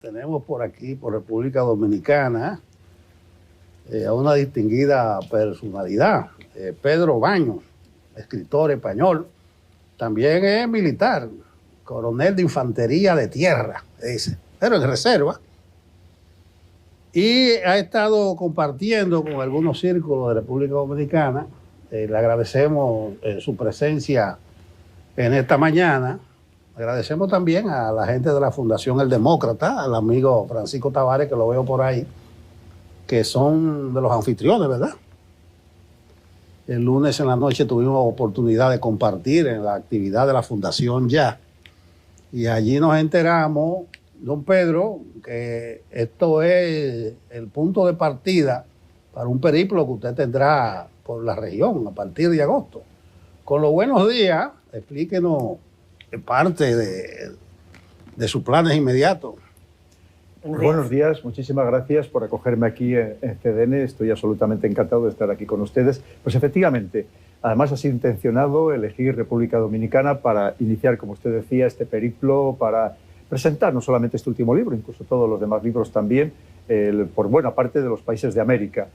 Tenemos por aquí, por República Dominicana, a una distinguida personalidad, Pedro Baños, escritor español, también es militar, coronel de infantería de tierra, dice, pero en reserva, y ha estado compartiendo con algunos círculos de República Dominicana. Le agradecemos su presencia en esta mañana. Agradecemos también a la gente de la Fundación El Demócrata, al amigo Francisco Tavares, que lo veo por ahí, que son de los anfitriones, ¿verdad? El lunes en la noche tuvimos oportunidad de compartir en la actividad de la Fundación Ya. Y allí nos enteramos, don Pedro, que esto es el punto de partida para un periplo que usted tendrá por la región a partir de agosto. Con los buenos días, explíquenos parte de sus planes inmediatos. Buenos días, muchísimas gracias por acogerme aquí en CDN. Estoy absolutamente encantado de estar aquí con ustedes. Pues efectivamente, además ha sido intencionado elegir República Dominicana para iniciar, como usted decía, este periplo, para presentar no solamente este último libro, incluso todos los demás libros también, por buena parte de los países de América.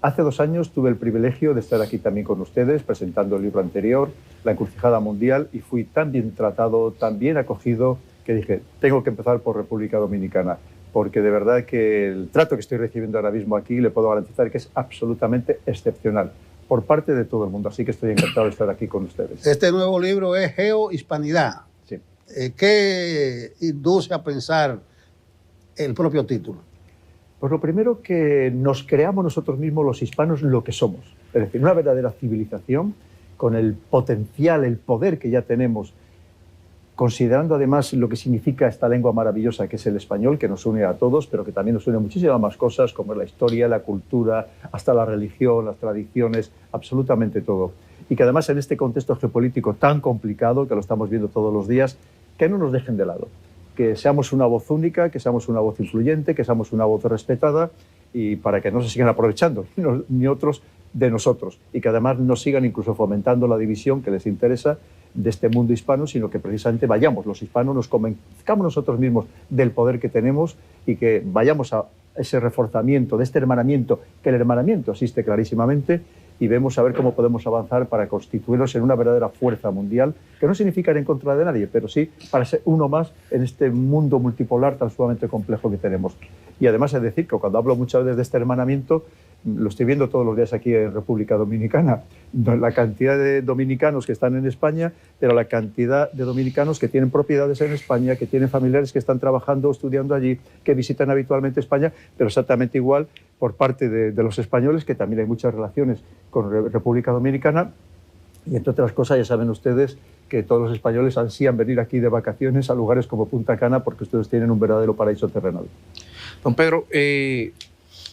Hace 2 años tuve el privilegio de estar aquí también con ustedes, presentando el libro anterior, La Encrucijada Mundial, y fui tan bien tratado, tan bien acogido, que dije, tengo que empezar por República Dominicana, porque de verdad que el trato que estoy recibiendo ahora mismo aquí le puedo garantizar que es absolutamente excepcional, por parte de todo el mundo, así que estoy encantado de estar aquí con ustedes. Este nuevo libro es Geohispanidad. Sí. ¿Qué induce a pensar el propio título? Pues lo primero, que nos creamos nosotros mismos los hispanos lo que somos. Es decir, una verdadera civilización con el potencial, el poder que ya tenemos, considerando además lo que significa esta lengua maravillosa que es el español, que nos une a todos, pero que también nos une a muchísimas más cosas, como la historia, la cultura, hasta la religión, las tradiciones, absolutamente todo. Y que además en este contexto geopolítico tan complicado, que lo estamos viendo todos los días, que no nos dejen de lado. Que seamos una voz única, que seamos una voz influyente, que seamos una voz respetada, y para que no se sigan aprovechando ni otros de nosotros, y que además no sigan incluso fomentando la división que les interesa de este mundo hispano, sino que precisamente vayamos los hispanos, nos convenzcamos nosotros mismos del poder que tenemos y que vayamos a ese reforzamiento de este hermanamiento, que el hermanamiento existe clarísimamente, y vemos a ver cómo podemos avanzar para constituirnos en una verdadera fuerza mundial, que no significa ir en contra de nadie, pero sí para ser uno más en este mundo multipolar tan sumamente complejo que tenemos. Y además es decir que cuando hablo muchas veces de este hermanamiento, lo estoy viendo todos los días aquí en República Dominicana, la cantidad de dominicanos que están en España, pero la cantidad de dominicanos que tienen propiedades en España, que tienen familiares que están trabajando o estudiando allí, que visitan habitualmente España, pero exactamente igual por parte de los españoles, que también hay muchas relaciones con República Dominicana. Y entre otras cosas, ya saben ustedes que todos los españoles ansían venir aquí de vacaciones a lugares como Punta Cana, porque ustedes tienen un verdadero paraíso terrenal. Don Pedro,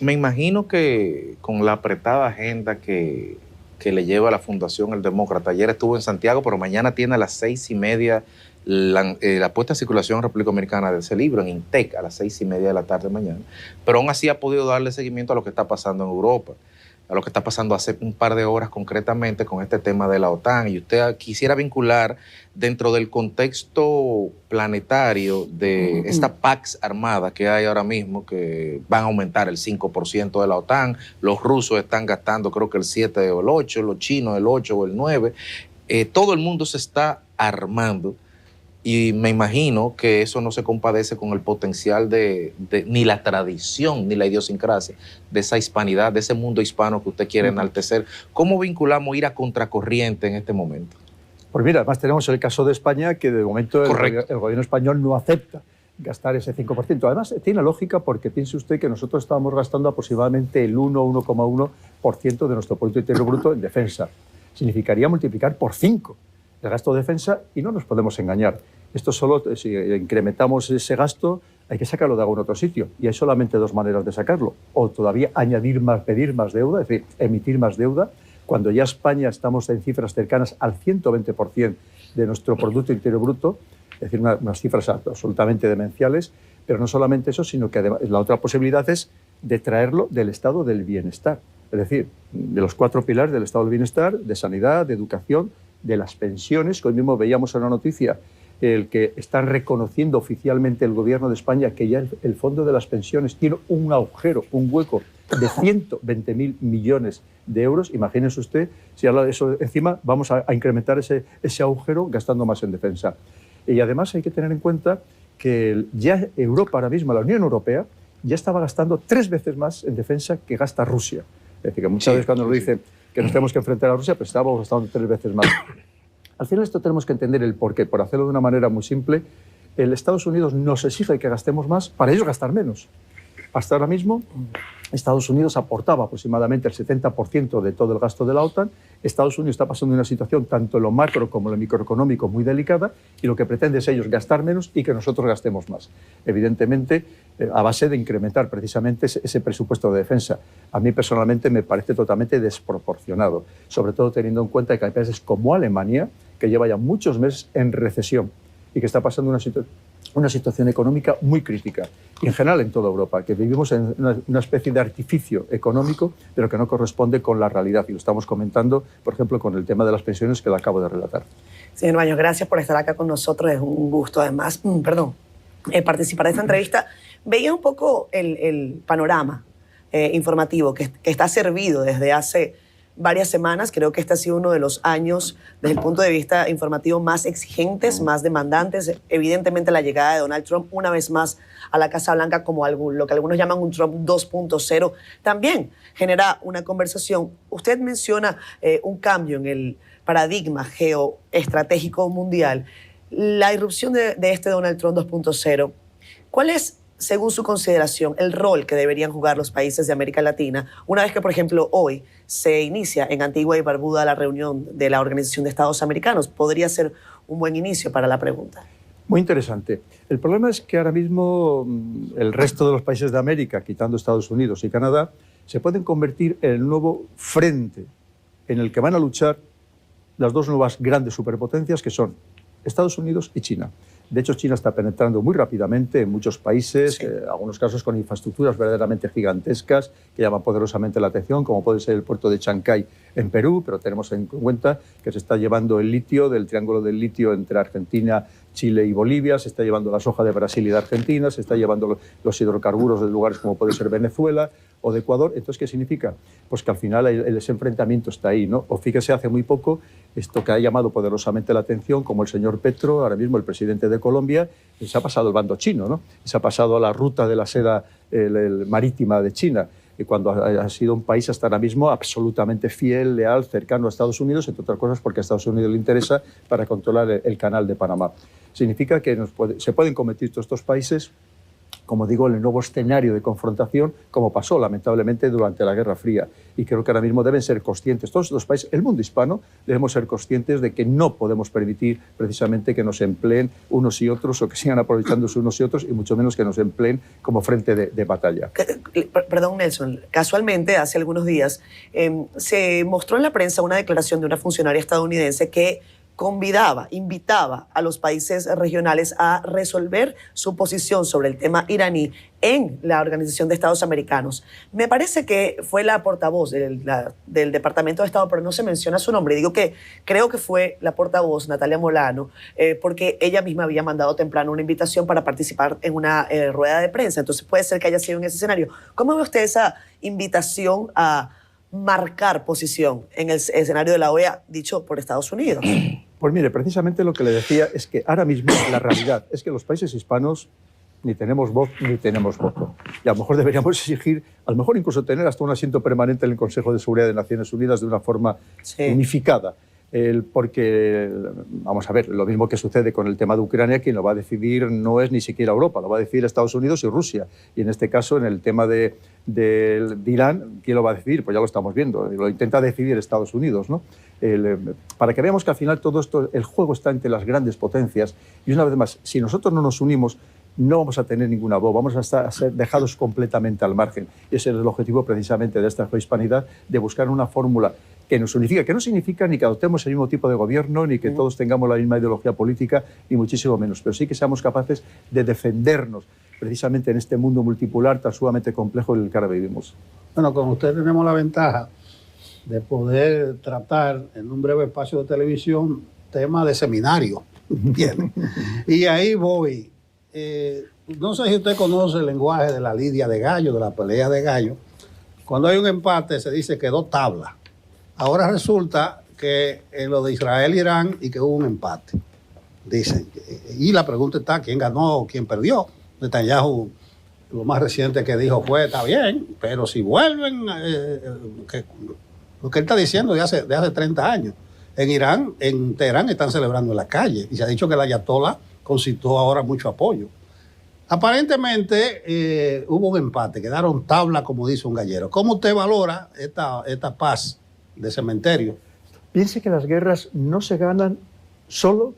me imagino que con la apretada agenda que le lleva la Fundación El Demócrata, ayer estuvo en Santiago, pero mañana tiene a las 6:30 la puesta en circulación en República Dominicana de ese libro, en INTEC, a las 6:30 de la tarde mañana. Pero aún así ha podido darle seguimiento a lo que está pasando en Europa, a lo que está pasando hace un par de horas concretamente con este tema de la OTAN. Y usted quisiera vincular dentro del contexto planetario de esta Pax Armada que hay ahora mismo, que van a aumentar el 5% de la OTAN, los rusos están gastando creo que el 7 o el 8, los chinos el 8 o el 9, todo el mundo se está armando. Y me imagino que eso no se compadece con el potencial ni la tradición, ni la idiosincrasia de esa hispanidad, de ese mundo hispano que usted quiere enaltecer. ¿Cómo vinculamos ir a contracorriente en este momento? Pues mira, además tenemos el caso de España, que de momento el gobierno español no acepta gastar ese 5%. Además, tiene lógica, porque piense usted que nosotros estamos gastando aproximadamente el 1,1% de nuestro Producto Interior Bruto en defensa. Significaría multiplicar por 5 el gasto de defensa, y no nos podemos engañar. Esto solo, si incrementamos ese gasto, hay que sacarlo de algún otro sitio, y hay solamente 2 maneras de sacarlo: o todavía añadir más, pedir más deuda, es decir, emitir más deuda, cuando ya España estamos en cifras cercanas al 120% de nuestro Producto Interior Bruto, es decir, unas cifras absolutamente demenciales. Pero no solamente eso, sino que además la otra posibilidad es de traerlo del estado del bienestar, es decir, de los 4 pilares del estado del bienestar, de sanidad, de educación, de las pensiones, que hoy mismo veíamos en una noticia el que está reconociendo oficialmente el gobierno de España que ya el fondo de las pensiones tiene un agujero, un hueco de 120.000 millones de euros. Imagínese usted, si habla de eso encima, vamos a incrementar ese agujero gastando más en defensa. Y además hay que tener en cuenta que ya Europa ahora mismo, la Unión Europea, ya estaba gastando 3 veces más en defensa que gasta Rusia. Es decir, que muchas veces cuando nos dicen que nos tenemos que enfrentar a Rusia, pues estamos gastando 3 veces más. Al final esto tenemos que entender el porqué. Por hacerlo de una manera muy simple, el Estados Unidos nos exige que gastemos más para ellos gastar menos. Hasta ahora mismo, Estados Unidos aportaba aproximadamente el 70% de todo el gasto de la OTAN. Estados Unidos está pasando una situación tanto en lo macro como en lo microeconómico muy delicada y lo que pretende es ellos gastar menos y que nosotros gastemos más. Evidentemente, a base de incrementar precisamente ese presupuesto de defensa. A mí personalmente me parece totalmente desproporcionado, sobre todo teniendo en cuenta que hay países como Alemania, que lleva ya muchos meses en recesión y que está pasando una situación económica muy crítica. Y en general en toda Europa, que vivimos en una especie de artificio económico, pero que no corresponde con la realidad. Y lo estamos comentando, por ejemplo, con el tema de las pensiones que le acabo de relatar. Señor Baños, gracias por estar acá con nosotros. Es un gusto, además, participar de esta entrevista. Veía un poco el panorama informativo que está servido desde hace varias semanas. Creo que este ha sido uno de los años, desde el punto de vista informativo, más exigentes, más demandantes. Evidentemente, la llegada de Donald Trump una vez más a la Casa Blanca, como lo que algunos llaman un Trump 2.0, también genera una conversación. Usted menciona un cambio en el paradigma geoestratégico mundial. La irrupción de este Donald Trump 2.0, ¿cuál es, según su consideración, el rol que deberían jugar los países de América Latina una vez que, por ejemplo, hoy se inicia en Antigua y Barbuda la reunión de la Organización de Estados Americanos? Podría ser un buen inicio para la pregunta. Muy interesante. El problema es que ahora mismo el resto de los países de América, quitando Estados Unidos y Canadá, se pueden convertir en el nuevo frente en el que van a luchar las dos nuevas grandes superpotencias que son Estados Unidos y China. De hecho, China está penetrando muy rápidamente en muchos países, sí. En algunos casos con infraestructuras verdaderamente gigantescas que llaman poderosamente la atención, como puede ser el puerto de Chancay en Perú, pero tenemos en cuenta que se está llevando el litio del triángulo del litio entre Argentina, Chile y Bolivia, se está llevando la soja de Brasil y de Argentina, se está llevando los hidrocarburos de lugares como puede ser Venezuela o de Ecuador. Entonces, ¿qué significa? Pues que al final ese enfrentamiento está ahí, ¿no? O fíjese, hace muy poco, esto que ha llamado poderosamente la atención, como el señor Petro, ahora mismo el presidente de Colombia, se ha pasado al bando chino, ¿no? Se ha pasado a la ruta de la seda marítima de China, cuando ha sido un país hasta ahora mismo absolutamente fiel, leal, cercano a Estados Unidos, entre otras cosas porque a Estados Unidos le interesa para controlar el canal de Panamá. Significa que se pueden convertir todos estos países, como digo, en el nuevo escenario de confrontación, como pasó lamentablemente durante la Guerra Fría. Y creo que ahora mismo deben ser conscientes, todos los países, el mundo hispano, debemos ser conscientes de que no podemos permitir precisamente que nos empleen unos y otros o que sigan aprovechándose unos y otros, y mucho menos que nos empleen como frente de batalla. Perdón, Nelson, casualmente hace algunos días se mostró en la prensa una declaración de una funcionaria estadounidense que invitaba a los países regionales a resolver su posición sobre el tema iraní en la Organización de Estados Americanos. Me parece que fue la portavoz del Departamento de Estado, pero no se menciona su nombre. Digo que creo que fue la portavoz, Natalia Molano, porque ella misma había mandado temprano una invitación para participar en una rueda de prensa. Entonces puede ser que haya sido en ese escenario. ¿Cómo ve usted esa invitación a marcar posición en el escenario de la OEA, dicho por Estados Unidos? Pues mire, precisamente lo que le decía es que ahora mismo la realidad es que los países hispanos ni tenemos voz ni tenemos voto. Y a lo mejor deberíamos exigir, a lo mejor incluso tener hasta un asiento permanente en el Consejo de Seguridad de Naciones Unidas de una forma unificada. Porque, vamos a ver, lo mismo que sucede con el tema de Ucrania, quien lo va a decidir no es ni siquiera Europa, lo va a decidir Estados Unidos y Rusia. Y en este caso, en el tema de Irán, ¿quién lo va a decidir? Pues ya lo estamos viendo, lo intenta decidir Estados Unidos, ¿no? Para que veamos que al final todo esto, el juego está entre las grandes potencias. Y una vez más, si nosotros no nos unimos, no vamos a tener ninguna voz, vamos a ser dejados completamente al margen. Y ese es el objetivo precisamente de esta cohispanidad, de buscar una fórmula que nos unifica, que no significa ni que adoptemos el mismo tipo de gobierno, ni que todos tengamos la misma ideología política, ni muchísimo menos, pero sí que seamos capaces de defendernos precisamente en este mundo multipolar tan sumamente complejo en el que ahora vivimos. Bueno, con usted tenemos la ventaja de poder tratar en un breve espacio de televisión temas de seminario. Bien. Y ahí voy. No sé si usted conoce el lenguaje de la lidia de gallo, de la pelea de gallo. Cuando hay un empate se dice que 2 tablas. Ahora resulta que en lo de Israel-Irán y que hubo un empate. Dicen. Y la pregunta está, ¿quién ganó o quién perdió? Netanyahu, lo más reciente que dijo fue, está bien, pero si vuelven, lo que él está diciendo de hace 30 años. En Irán, en Teherán, están celebrando en la calle y se ha dicho que el ayatollah concitó ahora mucho apoyo. Aparentemente hubo un empate, quedaron tablas, como dice un gallero. ¿Cómo usted valora esta paz de cementerio? Piense que las guerras no se ganan solo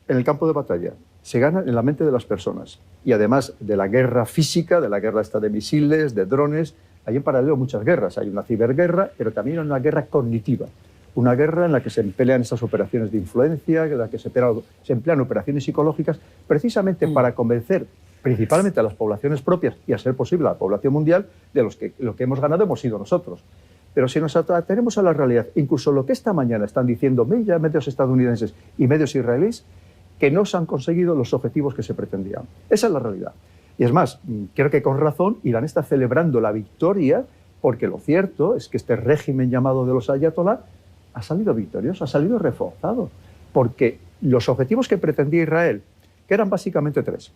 en el campo de batalla, se ganan en la mente de las personas. Y además de la guerra física, de la guerra esta de misiles, de drones, hay en paralelo muchas guerras. Hay una ciberguerra, pero también hay una guerra cognitiva. Una guerra en la que se emplean estas operaciones de influencia, en la que se emplean operaciones psicológicas, precisamente para convencer principalmente a las poblaciones propias y, a ser posible, a la población mundial, de lo que hemos ganado hemos sido nosotros. Pero si nos atenemos a la realidad, incluso lo que esta mañana están diciendo medios estadounidenses y medios israelíes, que no se han conseguido los objetivos que se pretendían. Esa es la realidad. Y es más, creo que con razón Irán está celebrando la victoria, porque lo cierto es que este régimen llamado de los ayatolá ha salido victorioso, ha salido reforzado, porque los objetivos que pretendía Israel, que eran básicamente 3,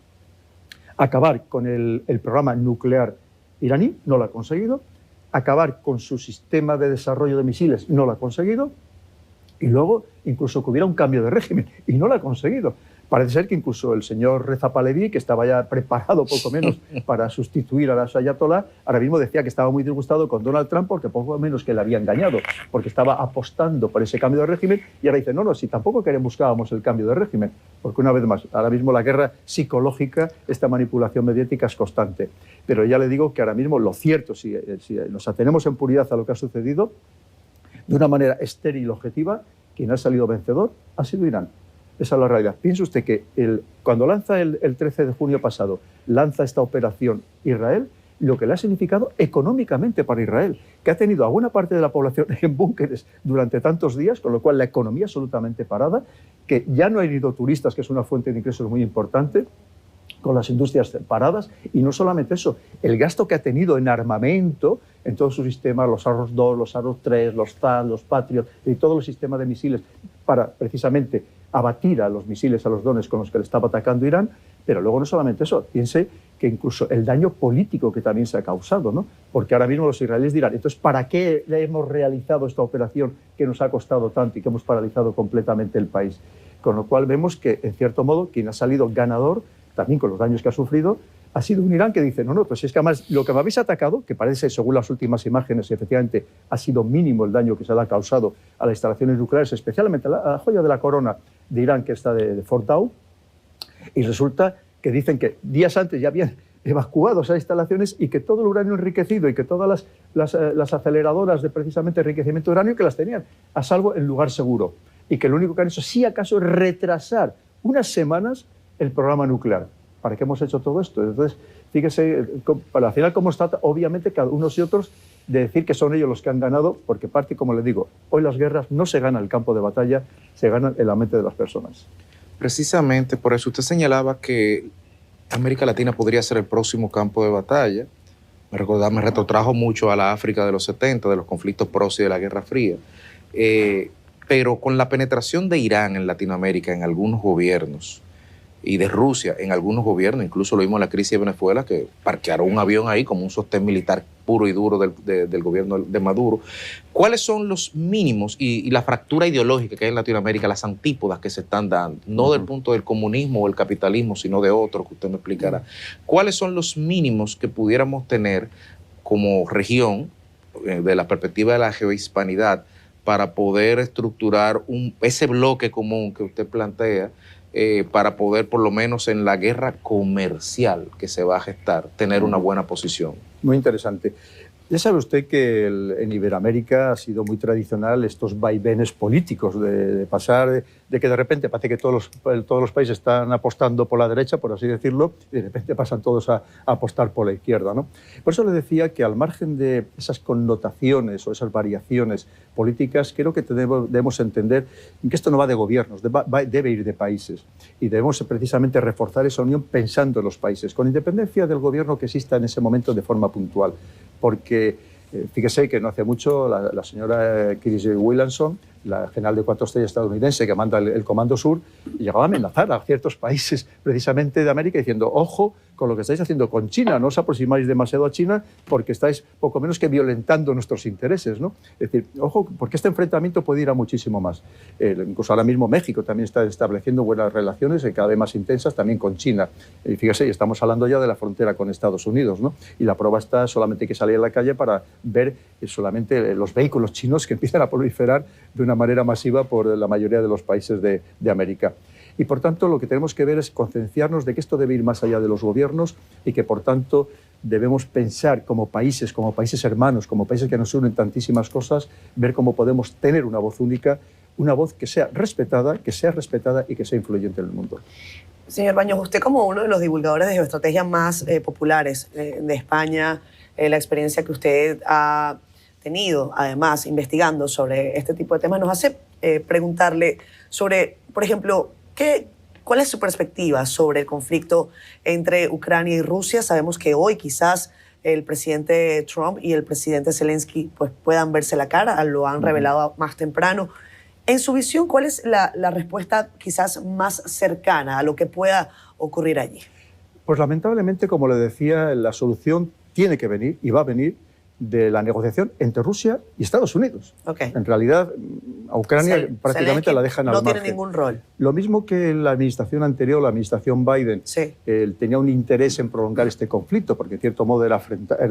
acabar con el programa nuclear iraní, no lo ha conseguido, acabar con su sistema de desarrollo de misiles, no lo ha conseguido, y luego incluso que hubiera un cambio de régimen, y no lo ha conseguido. Parece ser que incluso el señor Reza Pahlaví, que estaba ya preparado poco menos para sustituir a los ayatolá, ahora mismo decía que estaba muy disgustado con Donald Trump porque poco menos que le había engañado, porque estaba apostando por ese cambio de régimen, y ahora dice, no, si tampoco buscábamos el cambio de régimen, porque una vez más, ahora mismo la guerra psicológica, esta manipulación mediática es constante. Pero ya le digo que ahora mismo lo cierto, si nos atenemos en puridad a lo que ha sucedido, de una manera estéril y objetiva, quien ha salido vencedor ha sido Irán. Esa es la realidad. Piense usted que cuando lanza el 13 de junio pasado, lanza esta operación Israel, lo que le ha significado económicamente para Israel, que ha tenido a buena parte de la población en búnkeres durante tantos días, con lo cual la economía absolutamente parada, que ya no han ido turistas, que es una fuente de ingresos muy importante, con las industrias paradas, y no solamente eso, el gasto que ha tenido en armamento, en todos sus sistemas, los Arrows 2, los Arrows 3, los THAAD, los Patriot, y todos los sistemas de misiles, para precisamente abatir a los misiles, a los drones con los que le estaba atacando Irán. Pero luego no solamente eso, piense que incluso el daño político que también se ha causado, ¿no? Porque ahora mismo los israelíes dirán, entonces, ¿para qué le hemos realizado esta operación que nos ha costado tanto y que hemos paralizado completamente el país? Con lo cual vemos que, en cierto modo, quien ha salido ganador, también con los daños que ha sufrido, ha sido un Irán que dice, no, pues es que además lo que me habéis atacado, que parece, según las últimas imágenes, efectivamente ha sido mínimo el daño que se le ha causado a las instalaciones nucleares, especialmente a la joya de la corona de Irán, que está de Fordow, y resulta que dicen que días antes ya habían evacuado esas instalaciones y que todo el uranio enriquecido y que todas las aceleradoras de precisamente enriquecimiento de uranio que las tenían a salvo en lugar seguro, y que lo único que han hecho, sí acaso, es retrasar unas semanas el programa nuclear. ¿Para qué hemos hecho todo esto? Entonces, fíjese, al final, cómo está, obviamente, cada unos y otros, de decir que son ellos los que han ganado, porque parte, como le digo, hoy las guerras no se ganan en el campo de batalla, se ganan en la mente de las personas. Precisamente por eso usted señalaba que América Latina podría ser el próximo campo de batalla. Me retrotrajo mucho a la África de los 70, de los conflictos proxy de la Guerra Fría. Pero con la penetración de Irán en Latinoamérica, en algunos gobiernos, y de Rusia en algunos gobiernos, incluso lo vimos en la crisis de Venezuela, que parquearon un avión ahí como un sostén militar puro y duro del gobierno de Maduro. ¿Cuáles son los mínimos y la fractura ideológica que hay en Latinoamérica, las antípodas que se están dando, no del punto del comunismo o el capitalismo, sino de otro, que usted me explicará? ¿Cuáles son los mínimos que pudiéramos tener como región, de la perspectiva de la geohispanidad, para poder estructurar ese bloque común que usted plantea, para poder, por lo menos en la guerra comercial que se va a gestar, tener una buena posición? Muy interesante. Ya sabe usted que en Iberoamérica ha sido muy tradicional estos vaivenes políticos de pasar, de que de repente parece que todos los países están apostando por la derecha, por así decirlo, y de repente pasan todos a apostar por la izquierda, ¿no? Por eso le decía que al margen de esas connotaciones o esas variaciones políticas, creo que debemos entender que esto no va de gobiernos, debe ir de países. Y debemos precisamente reforzar esa unión pensando en los países, con independencia del gobierno que exista en ese momento de forma puntual. Porque fíjese que no hace mucho la señora Chris Williamson, la general de 4 estrellas estadounidense que manda el Comando Sur, llegaba a amenazar a ciertos países precisamente de América diciendo, ojo con lo que estáis haciendo con China, no os aproximáis demasiado a China porque estáis poco menos que violentando nuestros intereses, ¿no? Es decir, ojo, porque este enfrentamiento puede ir a muchísimo más. Incluso ahora mismo México también está estableciendo buenas relaciones cada vez más intensas también con China. Y fíjese, estamos hablando ya de la frontera con Estados Unidos, ¿no? Y la prueba está, solamente hay que salir a la calle para ver solamente los vehículos chinos que empiezan a proliferar de una manera masiva por la mayoría de los países de América. Y por tanto lo que tenemos que ver es concienciarnos de que esto debe ir más allá de los gobiernos y que por tanto debemos pensar como países hermanos, como países que nos unen tantísimas cosas, ver cómo podemos tener una voz única, una voz que sea respetada y que sea influyente en el mundo. Señor Baños, usted como uno de los divulgadores de geoestrategia más populares de España, la experiencia que usted ha tenido, además, investigando sobre este tipo de temas, nos hace preguntarle sobre, por ejemplo, ¿cuál es su perspectiva sobre el conflicto entre Ucrania y Rusia? Sabemos que hoy quizás el presidente Trump y el presidente Zelensky pues, puedan verse la cara, lo han revelado más temprano. En su visión, ¿cuál es la respuesta quizás más cercana a lo que pueda ocurrir allí? Pues lamentablemente, como le decía, la solución tiene que venir y va a venir de la negociación entre Rusia y Estados Unidos. Okay. En realidad, a Ucrania prácticamente la dejan al margen. No tiene ningún rol. Lo mismo que la administración anterior, la administración Biden, sí. Tenía un interés en prolongar este conflicto, porque en cierto modo era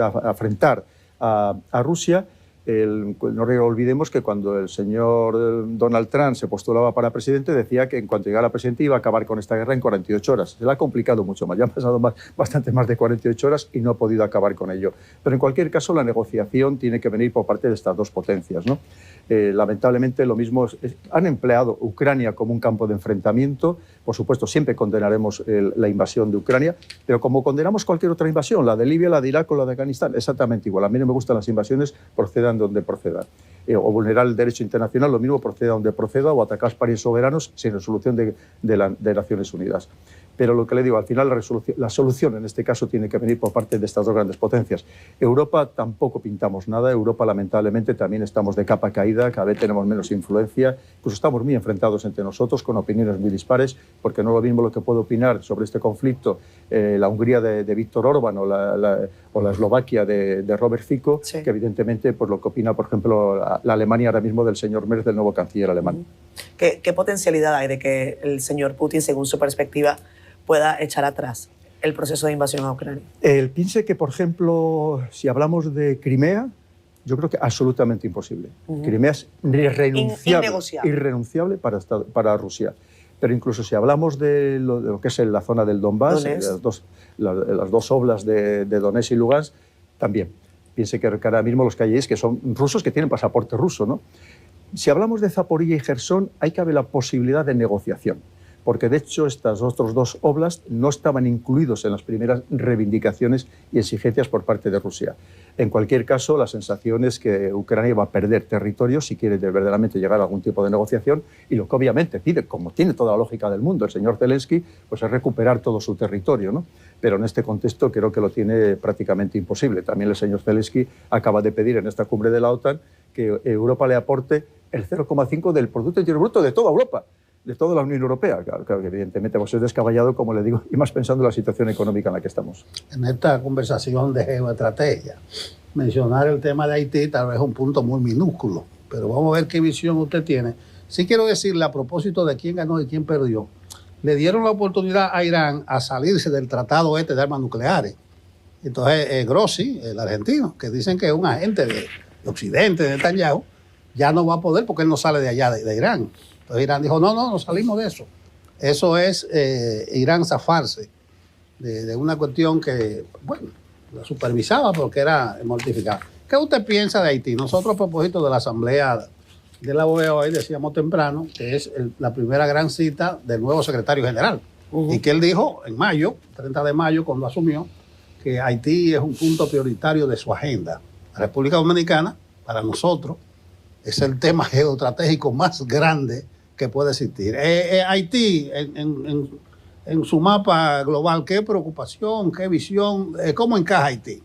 afrentar a Rusia. No olvidemos que cuando el señor Donald Trump se postulaba para presidente decía que en cuanto llegara a presidente iba a acabar con esta guerra en 48 horas. Se le ha complicado mucho más, ya han pasado bastante más de 48 horas y no ha podido acabar con ello. Pero en cualquier caso la negociación tiene que venir por parte de estas dos potencias, ¿no? Lamentablemente lo mismo han empleado Ucrania como un campo de enfrentamiento. Por supuesto, siempre condenaremos la invasión de Ucrania, pero como condenamos cualquier otra invasión, la de Libia, la de Irak o la de Afganistán, exactamente igual. A mí no me gustan las invasiones, procedan donde procedan. O vulnerar el derecho internacional, lo mismo proceda donde proceda, o atacar países soberanos sin resolución de Naciones Unidas. Pero lo que le digo, al final la solución en este caso tiene que venir por parte de estas dos grandes potencias. Europa tampoco pintamos nada, Europa lamentablemente también estamos de capa caída, cada vez tenemos menos influencia, incluso estamos muy enfrentados entre nosotros con opiniones muy dispares, porque no es lo mismo lo que puede opinar sobre este conflicto la Hungría de Víctor Orbán o la Eslovaquia de Robert Fico, sí, que evidentemente pues, lo que opina, por ejemplo, la Alemania ahora mismo del señor Merz, del nuevo canciller alemán. ¿Qué potencialidad hay de que el señor Putin, según su perspectiva, pueda echar atrás el proceso de invasión a Ucrania? Piense que, por ejemplo, si hablamos de Crimea, yo creo que absolutamente imposible. Crimea es irrenunciable para Rusia. Pero incluso si hablamos de lo que es la zona del Donbass, las dos oblas de Donetsk y Lugansk, también. Piense que ahora mismo los que hay es que son rusos que tienen pasaporte ruso, ¿no? Si hablamos de Zaporilla y Jersón, hay que haber la posibilidad de negociación, porque de hecho estas otros dos oblasts no estaban incluidos en las primeras reivindicaciones y exigencias por parte de Rusia. En cualquier caso, la sensación es que Ucrania va a perder territorio si quiere verdaderamente llegar a algún tipo de negociación, y lo que obviamente pide, como tiene toda la lógica del mundo el señor Zelensky, pues es recuperar todo su territorio, ¿no? Pero en este contexto creo que lo tiene prácticamente imposible. También el señor Zelensky acaba de pedir en esta cumbre de la OTAN que Europa le aporte el 0,5 del Producto Interior Bruto de toda Europa, de toda la Unión Europea. Claro que evidentemente pues es descabellado, como le digo, y más pensando en la situación económica en la que estamos. En esta conversación de geoestrategia, mencionar el tema de Haití tal vez es un punto muy minúsculo, pero vamos a ver qué visión usted tiene. Sí quiero decirle, a propósito de quién ganó y quién perdió, le dieron la oportunidad a Irán a salirse del tratado de armas nucleares. Entonces, Grossi, el argentino, que dicen que es un agente de Occidente, de Netanyahu, ya no va a poder porque él no sale de allá, de Irán. Entonces Irán dijo, no salimos de eso. Eso es Irán zafarse de una cuestión que, bueno, la supervisaba porque era mortificada. ¿Qué usted piensa de Haití? Nosotros, a propósito de la asamblea de la OEA hoy, decíamos temprano que es la primera gran cita del nuevo secretario general. Y que él dijo en mayo, 30 de mayo, cuando asumió, que Haití es un punto prioritario de su agenda. La República Dominicana, para nosotros, es el tema geoestratégico más grande que puede existir. Haití, en su mapa global, ¿qué preocupación, qué visión, cómo encaja Haití?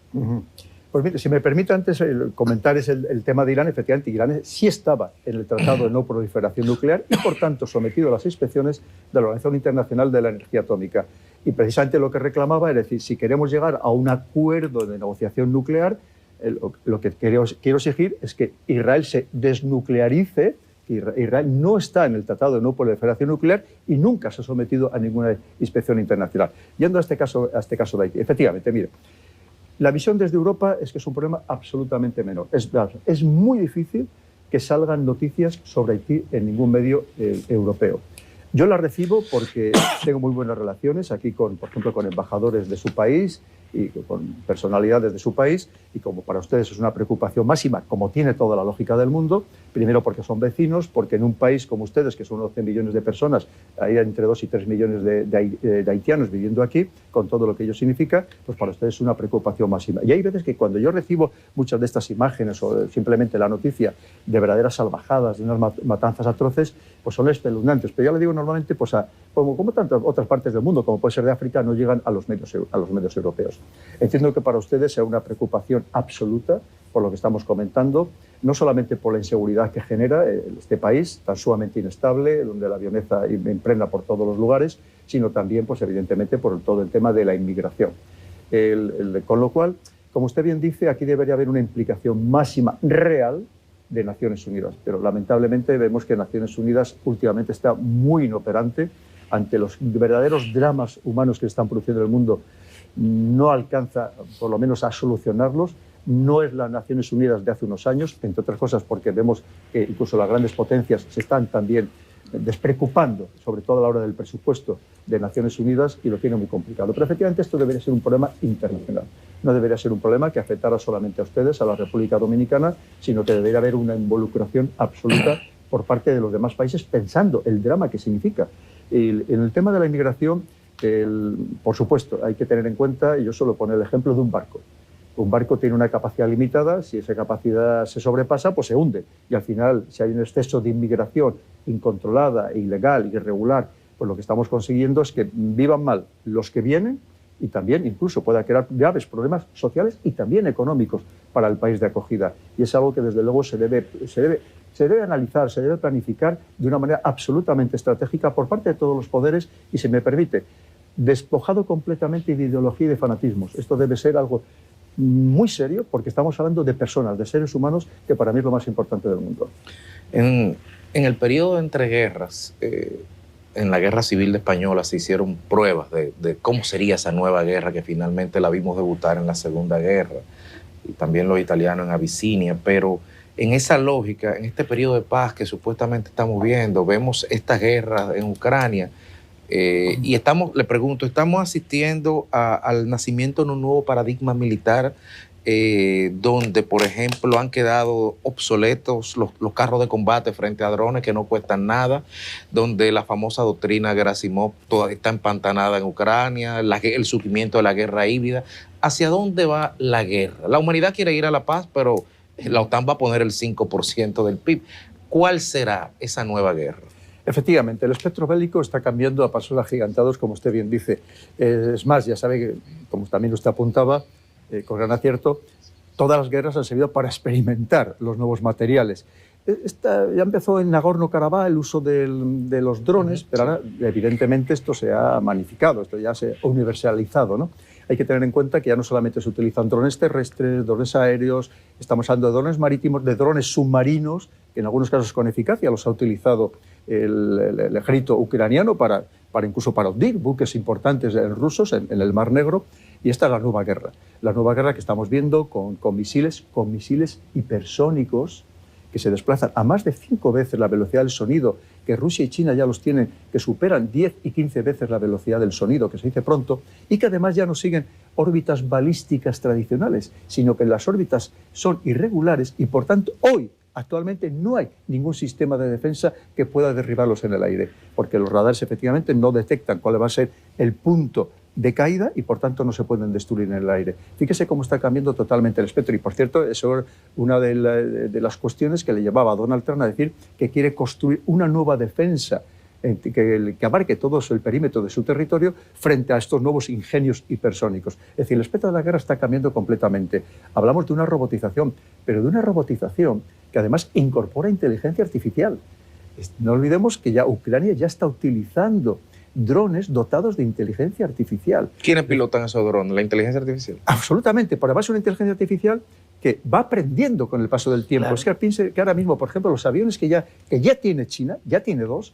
Pues mire, si me permite antes comentar el tema de Irán, efectivamente Irán sí estaba en el Tratado de No Proliferación Nuclear y por tanto sometido a las inspecciones de la Organización Internacional de la Energía Atómica. Y precisamente lo que reclamaba es decir, si queremos llegar a un acuerdo de negociación nuclear, lo que quiero exigir es que Israel se desnuclearice, que Israel no está en el Tratado de No Proliferación Nuclear y nunca se ha sometido a ninguna inspección internacional. Yendo a este caso de Haití, efectivamente, mire, la visión desde Europa es que es un problema absolutamente menor. Es muy difícil que salgan noticias sobre Haití en ningún medio europeo. Yo las recibo porque tengo muy buenas relaciones aquí, por ejemplo, con embajadores de su país y con personalidades de su país, y como para ustedes es una preocupación máxima, como tiene toda la lógica del mundo, primero porque son vecinos, porque en un país como ustedes, que son 11 millones de personas, hay entre 2 y 3 millones de haitianos viviendo aquí, con todo lo que ello significa, pues para ustedes es una preocupación máxima. Y hay veces que cuando yo recibo muchas de estas imágenes o simplemente la noticia de verdaderas salvajadas, de unas matanzas atroces, pues son espeluznantes. Pero ya le digo normalmente, pues como tantas otras partes del mundo, como puede ser de África, no llegan a los medios europeos. Entiendo que para ustedes sea una preocupación absoluta por lo que estamos comentando, no solamente por la inseguridad que genera este país tan sumamente inestable, donde la violencia impregna por todos los lugares, sino también, pues evidentemente, por todo el tema de la inmigración. Con lo cual, como usted bien dice, aquí debería haber una implicación máxima real de Naciones Unidas, pero lamentablemente vemos que Naciones Unidas últimamente está muy inoperante ante los verdaderos dramas humanos que se están produciendo en el mundo. No alcanza, por lo menos, a solucionarlos. No es las Naciones Unidas de hace unos años, entre otras cosas porque vemos que incluso las grandes potencias se están también despreocupando, sobre todo a la hora del presupuesto de Naciones Unidas, y lo tiene muy complicado. Pero efectivamente esto debería ser un problema internacional. No debería ser un problema que afectara solamente a ustedes, a la República Dominicana, sino que debería haber una involucración absoluta por parte de los demás países, pensando el drama que significa. En el tema de la inmigración, por supuesto, hay que tener en cuenta, y yo suelo poner el ejemplo de un barco. Un barco tiene una capacidad limitada, si esa capacidad se sobrepasa, pues se hunde. Y al final, si hay un exceso de inmigración incontrolada, ilegal, irregular, pues lo que estamos consiguiendo es que vivan mal los que vienen y también incluso pueda crear graves problemas sociales y también económicos para el país de acogida. Y es algo que desde luego se debe analizar, se debe planificar de una manera absolutamente estratégica por parte de todos los poderes y, si me permite, despojado completamente de ideología y de fanatismos. Esto debe ser algo muy serio porque estamos hablando de personas, de seres humanos, que para mí es lo más importante del mundo. En el periodo entre guerras, en la Guerra Civil Española se hicieron pruebas de cómo sería esa nueva guerra que finalmente la vimos debutar en la Segunda Guerra, y también los italianos en Abisinia, pero en esa lógica, en este periodo de paz que supuestamente estamos viendo, vemos esta guerra en Ucrania, y le pregunto, ¿estamos asistiendo al nacimiento de un nuevo paradigma militar donde, por ejemplo, han quedado obsoletos los carros de combate frente a drones que no cuestan nada, donde la famosa doctrina Gerasimov toda está empantanada en Ucrania, el surgimiento de la guerra híbrida? ¿Hacia dónde va la guerra? La humanidad quiere ir a la paz, pero la OTAN va a poner el 5% del PIB. ¿Cuál será esa nueva guerra? Efectivamente, el espectro bélico está cambiando a pasos agigantados, como usted bien dice. Es más, ya sabe que, como también usted apuntaba, con gran acierto, todas las guerras han servido para experimentar los nuevos materiales. Ya empezó en Nagorno-Karabaj el uso de los drones, pero ahora evidentemente esto se ha magnificado, esto ya se ha universalizado, ¿no? Hay que tener en cuenta que ya no solamente se utilizan drones terrestres, drones aéreos, estamos hablando de drones marítimos, de drones submarinos, que en algunos casos con eficacia los ha utilizado el ejército ucraniano incluso para hundir buques importantes rusos en el Mar Negro. Y esta es la nueva guerra que estamos viendo con misiles hipersónicos que se desplazan a más de 5 veces la velocidad del sonido, que Rusia y China ya los tienen, que superan 10 y 15 veces la velocidad del sonido, que se dice pronto, y que además ya no siguen órbitas balísticas tradicionales, sino que las órbitas son irregulares y, por tanto, hoy, actualmente, no hay ningún sistema de defensa que pueda derribarlos en el aire, porque los radares efectivamente no detectan cuál va a ser el punto de caída y, por tanto, no se pueden destruir en el aire. Fíjese cómo está cambiando totalmente el espectro. Y, por cierto, eso es una de las cuestiones que le llevaba a Donald Trump a decir que quiere construir una nueva defensa que abarque todo el perímetro de su territorio frente a estos nuevos ingenios hipersónicos. Es decir, el espectro de la guerra está cambiando completamente. Hablamos de una robotización, pero de una robotización que además incorpora inteligencia artificial. No olvidemos que ya Ucrania ya está utilizando drones dotados de inteligencia artificial. ¿Quiénes pilotan esos drones? ¿La inteligencia artificial? Absolutamente. Por además, una inteligencia artificial que va aprendiendo con el paso del tiempo. Claro. Es que piense que ahora mismo, por ejemplo, los aviones que ya tiene China, ya tiene dos.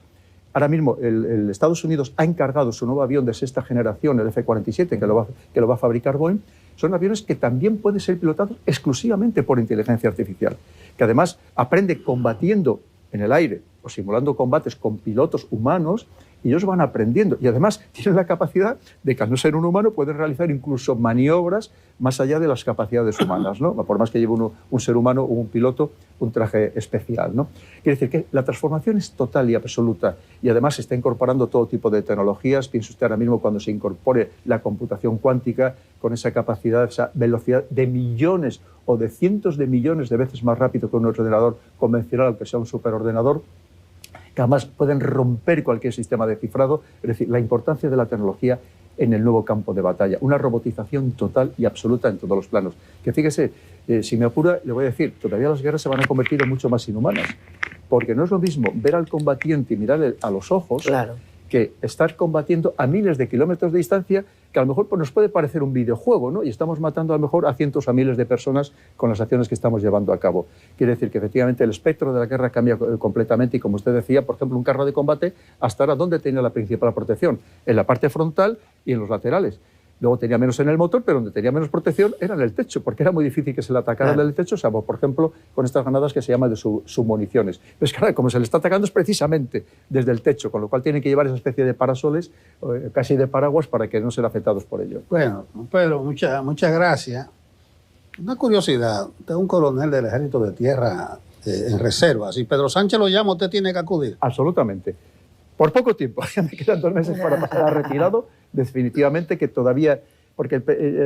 Ahora mismo el Estados Unidos ha encargado su nuevo avión de sexta generación, el F-47, que lo va a fabricar Boeing. Son aviones que también pueden ser pilotados exclusivamente por inteligencia artificial, que además aprende combatiendo en el aire o simulando combates con pilotos humanos, y ellos van aprendiendo. Y además tienen la capacidad de que, al no ser un humano, pueden realizar incluso maniobras más allá de las capacidades humanas, ¿no? Por más que lleve un ser humano o un piloto un traje especial, ¿no? Quiere decir que la transformación es total y absoluta, y además se está incorporando todo tipo de tecnologías. Piense usted ahora mismo cuando se incorpore la computación cuántica con esa capacidad, esa velocidad de millones o de cientos de millones de veces más rápido que un ordenador convencional, aunque sea un superordenador, que además pueden romper cualquier sistema de cifrado. Es decir, la importancia de la tecnología en el nuevo campo de batalla. Una robotización total y absoluta en todos los planos. Que fíjese, si me apura, le voy a decir, todavía las guerras se van a convertir en mucho más inhumanas. Porque no es lo mismo ver al combatiente y mirarle a los ojos, claro, que estar combatiendo a miles de kilómetros de distancia, que a lo mejor pues, nos puede parecer un videojuego, ¿no? Y estamos matando a lo mejor a cientos a miles de personas con las acciones que estamos llevando a cabo. Quiere decir que efectivamente el espectro de la guerra cambia completamente, y como usted decía, por ejemplo, un carro de combate, hasta ahora, ¿dónde tenía la principal protección? En la parte frontal y en los laterales. Luego tenía menos en el motor, pero donde tenía menos protección era en el techo, porque era muy difícil que se le atacara en el techo, salvo, por ejemplo, con estas granadas que se llaman de submuniciones. Pero es que ahora, como se le está atacando es precisamente desde el techo, con lo cual tienen que llevar esa especie de parasoles, casi de paraguas, para que no sean afectados por ello. Bueno, Pedro, muchas gracias. Una curiosidad, usted es un coronel del Ejército de Tierra en reserva. Si Pedro Sánchez lo llama, usted tiene que acudir. Absolutamente. Por poco tiempo, ya me quedan 2 meses para pasar a retirado, definitivamente que todavía, porque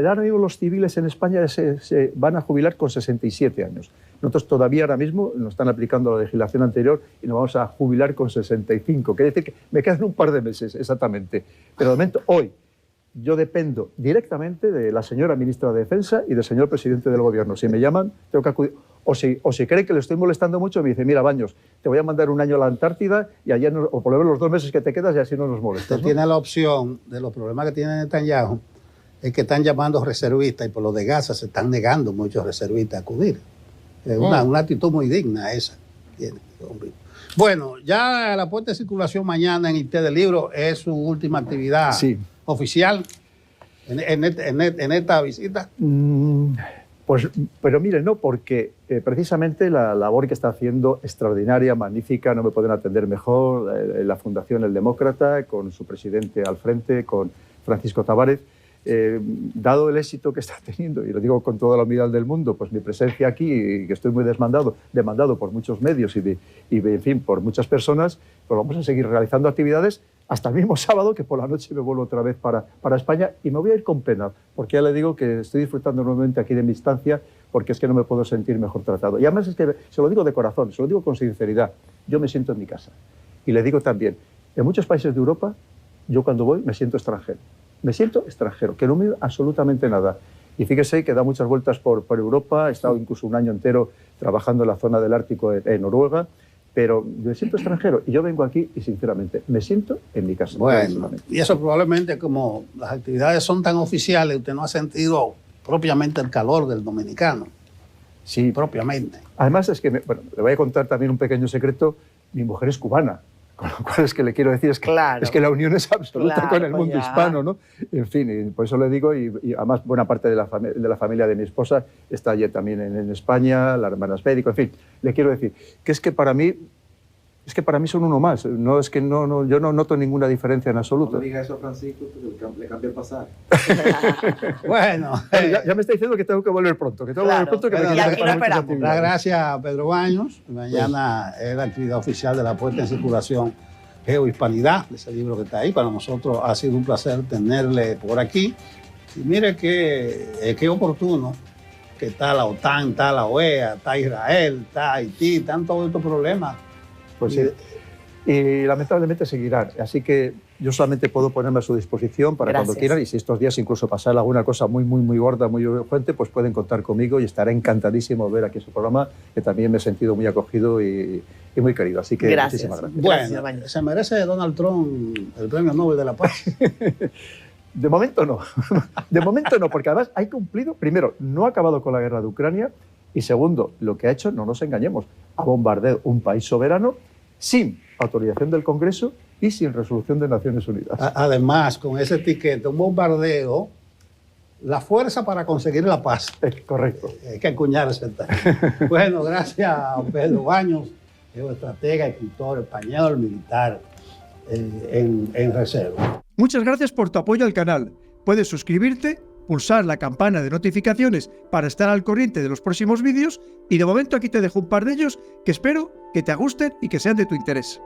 ahora mismo los civiles en España se van a jubilar con 67 años. Nosotros todavía ahora mismo nos están aplicando la legislación anterior y nos vamos a jubilar con 65. Quiere decir que me quedan un par de meses, exactamente. Pero de momento, hoy, yo dependo directamente de la señora ministra de Defensa y del señor presidente del Gobierno. Si me llaman, tengo que acudir. O si creen que le estoy molestando mucho, me dice, mira, Baños, te voy a mandar un año a la Antártida y allá o por lo menos los 2 meses que te quedas y así no nos molestas. Usted tiene la opción de los problemas que tiene Netanyahu, es que están llamando reservistas, y por lo de Gaza se están negando muchos reservistas a acudir. Es una actitud muy digna esa. Bueno, ya la puesta de circulación mañana en IT del Libro es su última actividad oficial en esta visita. Pues, pero mire, no, porque precisamente la labor que está haciendo, extraordinaria, magnífica, no me pueden atender mejor, la Fundación El Demócrata, con su presidente al frente, con Francisco Tavares, dado el éxito que está teniendo, y lo digo con toda la humildad del mundo, pues mi presencia aquí, y que estoy muy demandado por muchos medios y en fin, por muchas personas, pues vamos a seguir realizando actividades hasta el mismo sábado, que por la noche me vuelvo otra vez para España, y me voy a ir con pena, porque ya le digo que estoy disfrutando nuevamente aquí de mi estancia, porque es que no me puedo sentir mejor tratado. Y además es que se lo digo de corazón, se lo digo con sinceridad, yo me siento en mi casa. Y le digo también, en muchos países de Europa, yo cuando voy me siento extranjero. Me siento extranjero, que no me absolutamente nada. Y fíjese que da muchas vueltas por Europa, he estado incluso un año entero trabajando en la zona del Ártico en Noruega, pero me siento extranjero y yo vengo aquí y sinceramente me siento en mi casa. Bueno, y eso probablemente, como las actividades son tan oficiales, usted no ha sentido propiamente el calor del dominicano. Sí, propiamente. Además es que, le voy a contar también un pequeño secreto, mi mujer es cubana. Con lo cual es que le quiero decir es que la unión es absoluta con el mundo hispano, ¿no? En fin, y por eso le digo, y además buena parte de la familia de mi esposa está allí también en España, la hermana médico, en fin, le quiero decir que es que para mí Es que para mí son uno más. No es que yo no noto ninguna diferencia en absoluto. No diga eso a Francisco, que le cambie el pasaje. Bueno, Ya me está diciendo que tengo que volver pronto. Que tengo que volver pronto. Que me Claro, quedan y aquí para lo muchas esperamos. las actividades. gracias a Pedro Baños. Mañana es la actividad oficial de la puesta en circulación Geohispanidad, ese libro que está ahí. Para nosotros ha sido un placer tenerle por aquí. Y mire qué oportuno que está la OTAN, está la OEA, está Israel, está Haití, están todos estos problemas. Pues sí. Y lamentablemente seguirán. Así que yo solamente puedo ponerme a su disposición para Gracias. cuando quieran. Y si estos días incluso pasara alguna cosa muy gorda, muy urgente, pues pueden contar conmigo y estaré encantadísimo de ver aquí su programa, que también me he sentido muy acogido y muy querido. Así que Gracias. muchísimas gracias. Gracias, Bueno, Baños. se merece Donald Trump el premio Nobel de la Paz. De momento no. De momento no, porque además hay cumplido, primero, no ha acabado con la guerra de Ucrania y segundo, lo que ha hecho, no nos engañemos, ha bombardeado un país soberano sin autorización del Congreso y sin resolución de Naciones Unidas. Además, con ese etiqueta, un bombardeo, la fuerza para conseguir la paz. Correcto. Hay que acuñarse. Bueno, gracias a Pedro Baños, geoestratega, escritor español, militar en reserva. Muchas gracias por tu apoyo al canal. Puedes suscribirte, pulsar la campana de notificaciones para estar al corriente de los próximos vídeos y de momento aquí te dejo un par de ellos que espero que te gusten y que sean de tu interés.